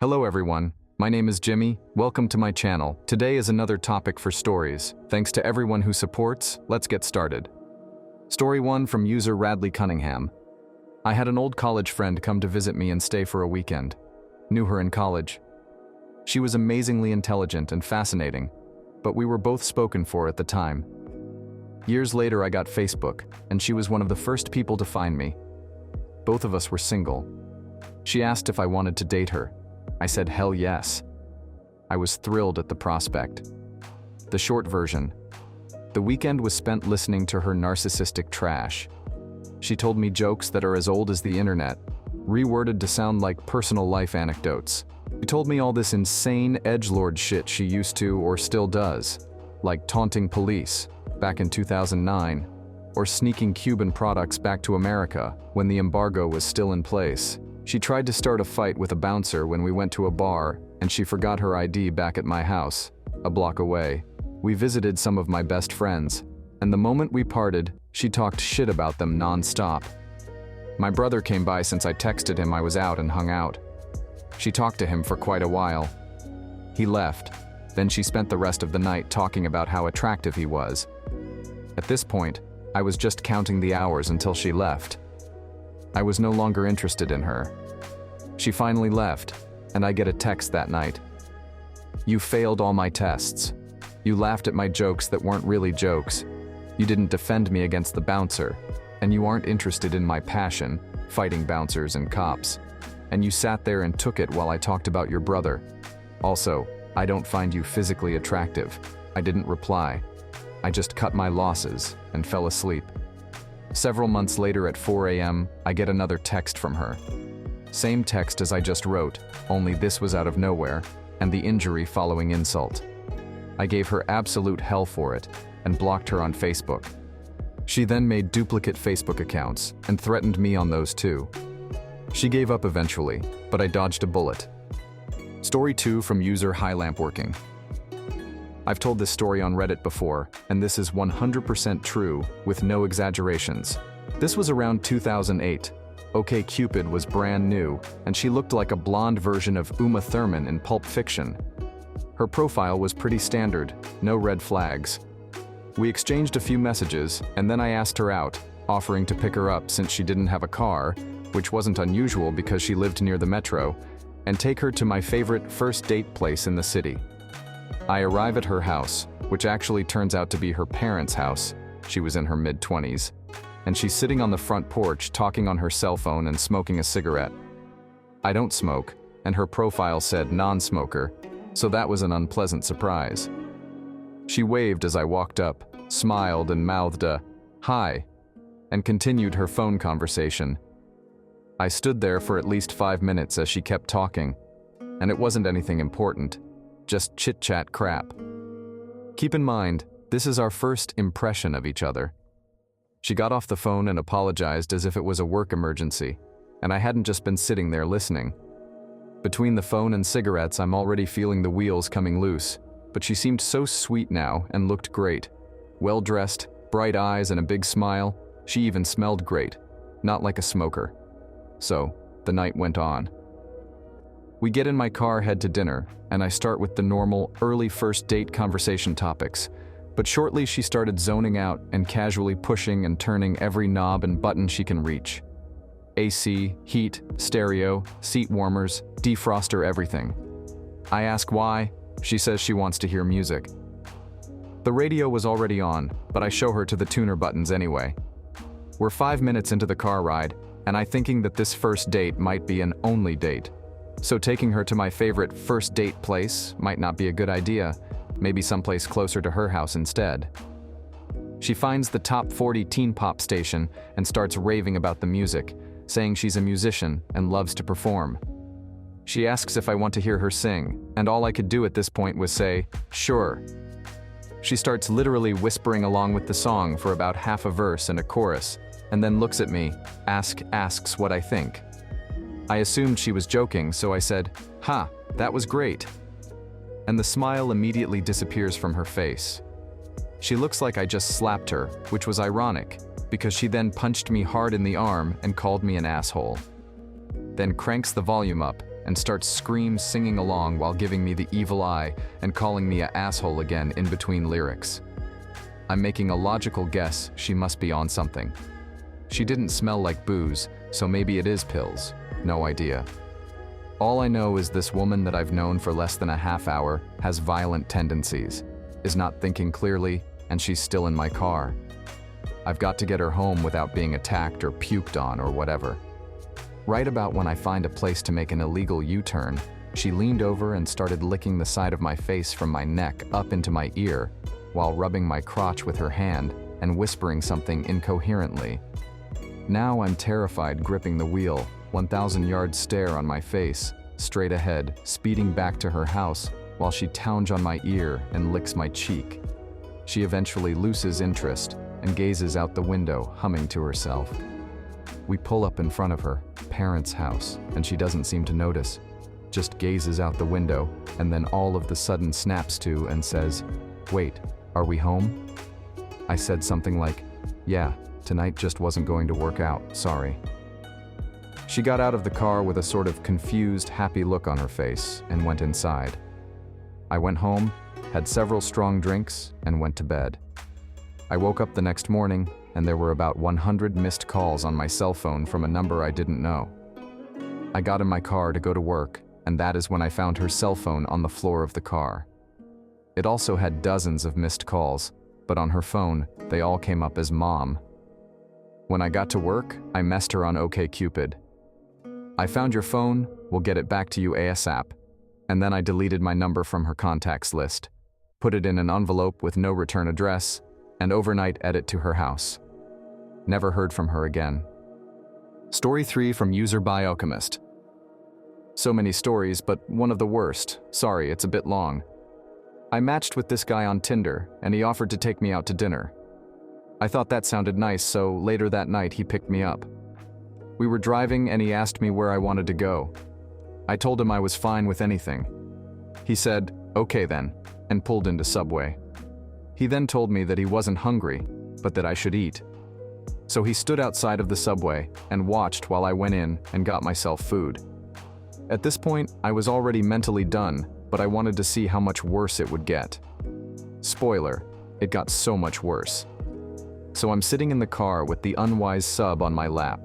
Hello everyone, my name is Jimmy, welcome to my channel. Today is another topic for stories. Thanks to everyone who supports, let's get started. Story 1 from user Radley Cunningham. I had an old college friend come to visit me and stay for a weekend. Knew her in college. She was amazingly intelligent and fascinating, but we were both spoken for at the time. Years later I got Facebook, and she was one of the first people to find me. Both of us were single. She asked if I wanted to date her. I said hell yes. I was thrilled at the prospect. The short version. The weekend was spent listening to her narcissistic trash. She told me jokes that are as old as the internet, reworded to sound like personal life anecdotes. She told me all this insane edgelord shit she used to or still does, like taunting police back in 2009, or sneaking Cuban products back to America when the embargo was still in place. She tried to start a fight with a bouncer when we went to a bar, and she forgot her ID back at my house, a block away. We visited some of my best friends, and the moment we parted, she talked shit about them non-stop. My brother came by since I texted him I was out and hung out. She talked to him for quite a while. He left, then she spent the rest of the night talking about how attractive he was. At this point, I was just counting the hours until she left. I was no longer interested in her. She finally left, and I get a text that night. You failed all my tests. You laughed at my jokes that weren't really jokes. You didn't defend me against the bouncer, and you aren't interested in my passion, fighting bouncers and cops. And you sat there and took it while I talked about your brother. Also, I don't find you physically attractive. I didn't reply. I just cut my losses and fell asleep. Several months later at 4 a.m., I get another text from her. Same text as I just wrote, only this was out of nowhere, and the injury following insult. I gave her absolute hell for it, and blocked her on Facebook. She then made duplicate Facebook accounts, and threatened me on those too. She gave up eventually, but I dodged a bullet. Story 2 from user HighLampWorking. I've told this story on Reddit before, and this is 100% true, with no exaggerations. This was around 2008. OkCupid was brand new, and she looked like a blonde version of Uma Thurman in Pulp Fiction. Her profile was pretty standard, no red flags. We exchanged a few messages, and then I asked her out, offering to pick her up since she didn't have a car, which wasn't unusual because she lived near the metro, and take her to my favorite first date place in the city. I arrive at her house, which actually turns out to be her parents' house. She was in her mid-20s, and she's sitting on the front porch talking on her cell phone and smoking a cigarette. I don't smoke, and her profile said non-smoker, so that was an unpleasant surprise. She waved as I walked up, smiled and mouthed a "hi," and continued her phone conversation. I stood there for at least 5 minutes as she kept talking, and it wasn't anything important. Just chit-chat crap. Keep in mind, this is our first impression of each other. She got off the phone and apologized as if it was a work emergency, and I hadn't just been sitting there listening. Between the phone and cigarettes, I'm already feeling the wheels coming loose, but she seemed so sweet now and looked great. Well-dressed, bright eyes and a big smile. She even smelled great, not like a smoker. So, the night went on. We get in my car, head to dinner, and I start with the normal, early first date conversation topics. But shortly she started zoning out and casually pushing and turning every knob and button she can reach. AC, heat, stereo, seat warmers, defroster, everything. I ask why. She says she wants to hear music. The radio was already on, but I show her to the tuner buttons anyway. We're 5 minutes into the car ride, and I'm thinking that this first date might be an only date. So taking her to my favorite first date place might not be a good idea, maybe someplace closer to her house instead. She finds the top 40 teen pop station and starts raving about the music, saying she's a musician and loves to perform. She asks if I want to hear her sing, and all I could do at this point was say, sure. She starts literally whispering along with the song for about half a verse and a chorus, and then looks at me, asks what I think. I assumed she was joking, so I said, "Ha, that was great." And the smile immediately disappears from her face. She looks like I just slapped her, which was ironic, because she then punched me hard in the arm and called me an asshole. Then cranks the volume up and starts singing along while giving me the evil eye and calling me a asshole again in between lyrics. I'm making a logical guess she must be on something. She didn't smell like booze, so maybe it is pills. No idea. All I know is this woman that I've known for less than a half hour has violent tendencies, is not thinking clearly, and she's still in my car. I've got to get her home without being attacked or puked on or whatever. Right about when I find a place to make an illegal U-turn, she leaned over and started licking the side of my face from my neck up into my ear, while rubbing my crotch with her hand and whispering something incoherently. Now I'm terrified, gripping the wheel, 1,000-yard stare on my face, straight ahead, speeding back to her house while she pounds on my ear and licks my cheek. She eventually loses interest and gazes out the window, humming to herself. We pull up in front of her parents' house, and she doesn't seem to notice, just gazes out the window, and then all of the sudden snaps to and says, "Wait, are we home?" I said something like, "Yeah, tonight just wasn't going to work out, sorry." She got out of the car with a sort of confused, happy look on her face and went inside. I went home, had several strong drinks, and went to bed. I woke up the next morning, and there were about 100 missed calls on my cell phone from a number I didn't know. I got in my car to go to work, and that is when I found her cell phone on the floor of the car. It also had dozens of missed calls, but on her phone, they all came up as Mom. When I got to work, I messed her on OkCupid. "I found your phone, we'll get it back to you ASAP," and then I deleted my number from her contacts list, put it in an envelope with no return address, and overnight edit to her house. Never heard from her again. Story 3 from user Biochemist. So many stories, but one of the worst. Sorry, it's a bit long. I matched with this guy on Tinder, and he offered to take me out to dinner. I thought that sounded nice, so later that night he picked me up. We were driving and he asked me where I wanted to go. I told him I was fine with anything. He said, "Okay then," and pulled into Subway. He then told me that he wasn't hungry, but that I should eat. So he stood outside of the Subway and watched while I went in and got myself food. At this point, I was already mentally done, but I wanted to see how much worse it would get. Spoiler, it got so much worse. So I'm sitting in the car with the unwise sub on my lap,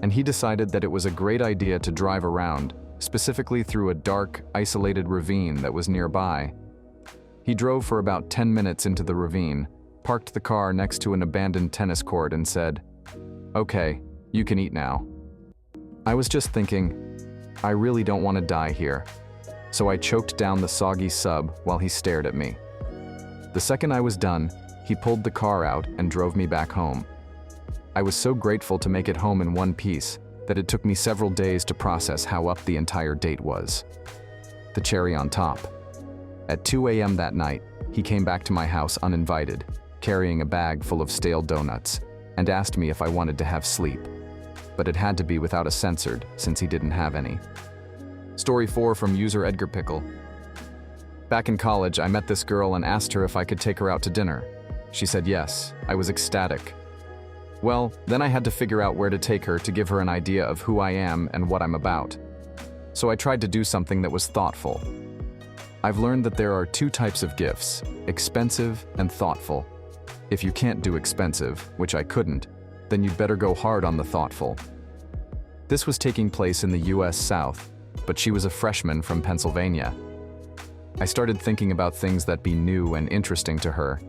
and he decided that it was a great idea to drive around, specifically through a dark, isolated ravine that was nearby. He drove for about 10 minutes into the ravine, parked the car next to an abandoned tennis court and said, "Okay, you can eat now." I was just thinking, I really don't want to die here. So I choked down the soggy sub while he stared at me. The second I was done, he pulled the car out and drove me back home. I was so grateful to make it home in one piece that it took me several days to process how up the entire date was. The cherry on top. At 2 a.m. that night, he came back to my house uninvited, carrying a bag full of stale donuts, and asked me if I wanted to have sleep. But it had to be without a censored, since he didn't have any. Story 4 from user Edgar Pickle. Back in college, I met this girl and asked her if I could take her out to dinner. She said yes. I was ecstatic. Well, then I had to figure out where to take her to give her an idea of who I am and what I'm about. So I tried to do something that was thoughtful. I've learned that there are two types of gifts, expensive and thoughtful. If you can't do expensive, which I couldn't, then you'd better go hard on the thoughtful. This was taking place in the US South, but she was a freshman from Pennsylvania. I started thinking about things that'd be new and interesting to her.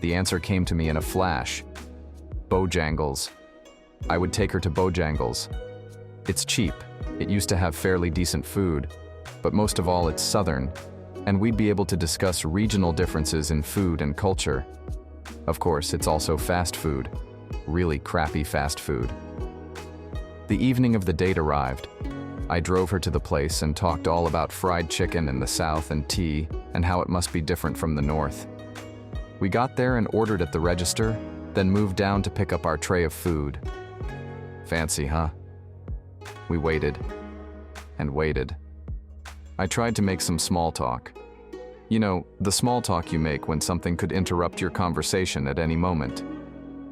The answer came to me in a flash. Bojangles. I would take her to Bojangles. It's cheap, it used to have fairly decent food, but most of all it's southern, and we'd be able to discuss regional differences in food and culture. Of course, it's also fast food. Really crappy fast food. The evening of the date arrived. I drove her to the place and talked all about fried chicken in the South and tea, and how it must be different from the North. We got there and ordered at the register, then moved down to pick up our tray of food. Fancy, huh? We waited and waited. I tried to make some small talk. You know, the small talk you make when something could interrupt your conversation at any moment.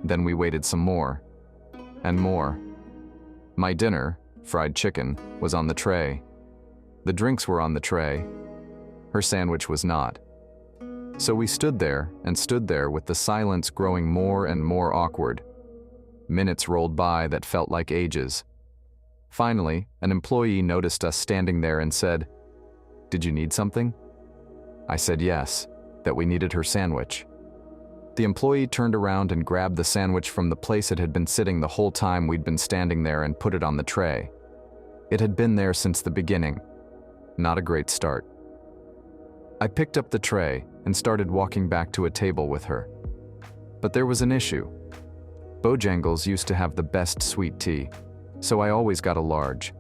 Then we waited some more, and more. My dinner, fried chicken, was on the tray. The drinks were on the tray. Her sandwich was not. So we stood there with the silence growing more and more awkward. Minutes rolled by that felt like ages. Finally, an employee noticed us standing there and said, "Did you need something?" I said yes, that we needed her sandwich. The employee turned around and grabbed the sandwich from the place it had been sitting the whole time we'd been standing there and put it on the tray. It had been there since the beginning. Not a great start. I picked up the tray and started walking back to a table with her. But there was an issue. Bojangles used to have the best sweet tea, so I always got a large.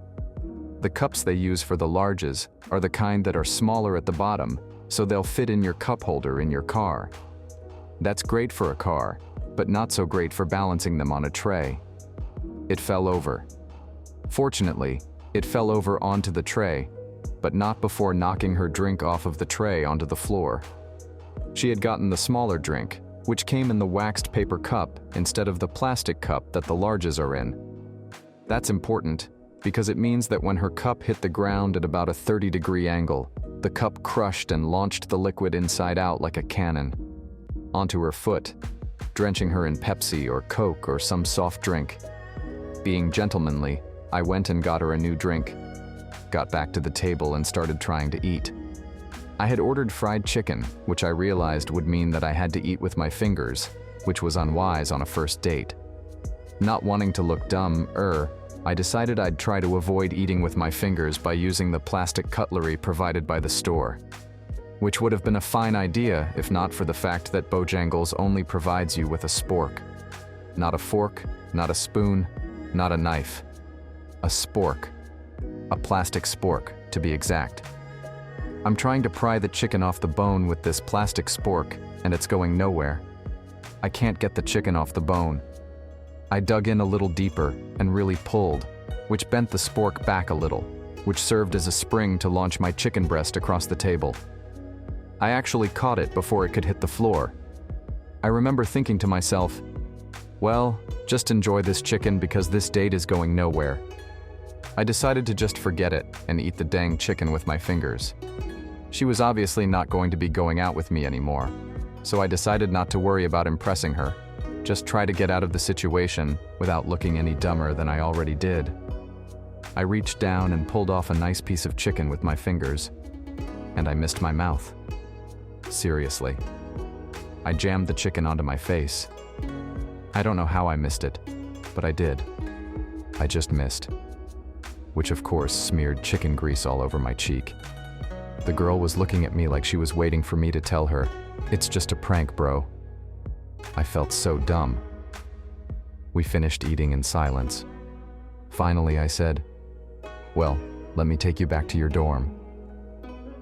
The cups they use for the larges are the kind that are smaller at the bottom, so they'll fit in your cup holder in your car. That's great for a car, but not so great for balancing them on a tray. It fell over. Fortunately, it fell over onto the tray, but not before knocking her drink off of the tray onto the floor. She had gotten the smaller drink, which came in the waxed paper cup instead of the plastic cup that the larges are in. That's important, because it means that when her cup hit the ground at about a 30-degree angle, the cup crushed and launched the liquid inside out like a cannon, onto her foot, drenching her in Pepsi or Coke or some soft drink. Being gentlemanly, I went and got her a new drink, got back to the table and started trying to eat. I had ordered fried chicken, which I realized would mean that I had to eat with my fingers, which was unwise on a first date. Not wanting to look dumb, I decided I'd try to avoid eating with my fingers by using the plastic cutlery provided by the store, which would have been a fine idea if not for the fact that Bojangles only provides you with a spork. Not a fork, not a spoon, not a knife. A spork. A plastic spork, to be exact. I'm trying to pry the chicken off the bone with this plastic spork, and it's going nowhere. I can't get the chicken off the bone. I dug in a little deeper and really pulled, which bent the spork back a little, which served as a spring to launch my chicken breast across the table. I actually caught it before it could hit the floor. I remember thinking to myself, well, just enjoy this chicken because this date is going nowhere. I decided to just forget it and eat the dang chicken with my fingers. She was obviously not going to be going out with me anymore, so I decided not to worry about impressing her, just try to get out of the situation without looking any dumber than I already did. I reached down and pulled off a nice piece of chicken with my fingers, and I missed my mouth. Seriously. I jammed the chicken onto my face. I don't know how I missed it, but I did. I just missed. Which of course smeared chicken grease all over my cheek. The girl was looking at me like she was waiting for me to tell her, "It's just a prank, bro." I felt so dumb. We finished eating in silence. Finally, I said, "Well, let me take you back to your dorm."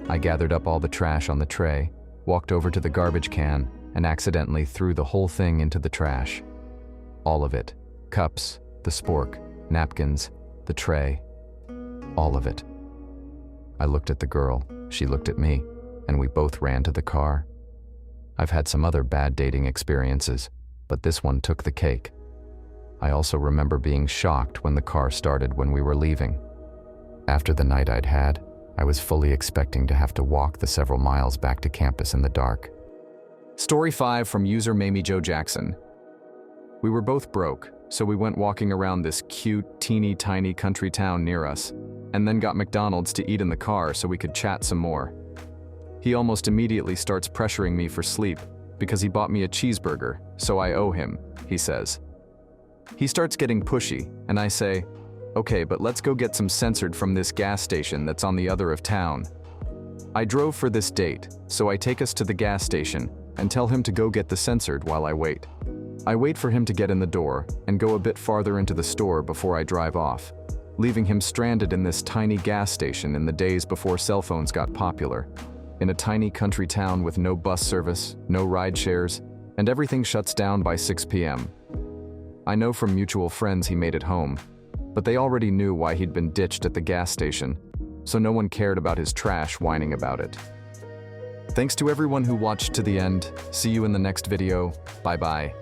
I gathered up all the trash on the tray, walked over to the garbage can, and accidentally threw the whole thing into the trash. All of it. Cups, the spork, napkins, the tray. All of it. I looked at the girl, she looked at me, and we both ran to the car. I've had some other bad dating experiences, but this one took the cake. I also remember being shocked when the car started when we were leaving. After the night I'd had, I was fully expecting to have to walk the several miles back to campus in the dark. Story 5 from user Mamie Joe Jackson. We were both broke, so we went walking around this cute, teeny tiny country town near us, and then got McDonald's to eat in the car so we could chat some more. He almost immediately starts pressuring me for sleep because he bought me a cheeseburger, so I owe him, he says. He starts getting pushy, and I say, "Okay, but let's go get some censored from this gas station that's on the other of town." I drove for this date, so I take us to the gas station and tell him to go get the censored while I wait. I wait for him to get in the door and go a bit farther into the store before I drive off, leaving him stranded in this tiny gas station in the days before cell phones got popular, in a tiny country town with no bus service, no ride shares, and everything shuts down by 6 p.m. I know from mutual friends he made it home, but they already knew why he'd been ditched at the gas station, so no one cared about his trash whining about it. Thanks to everyone who watched to the end. See you in the next video. Bye-bye.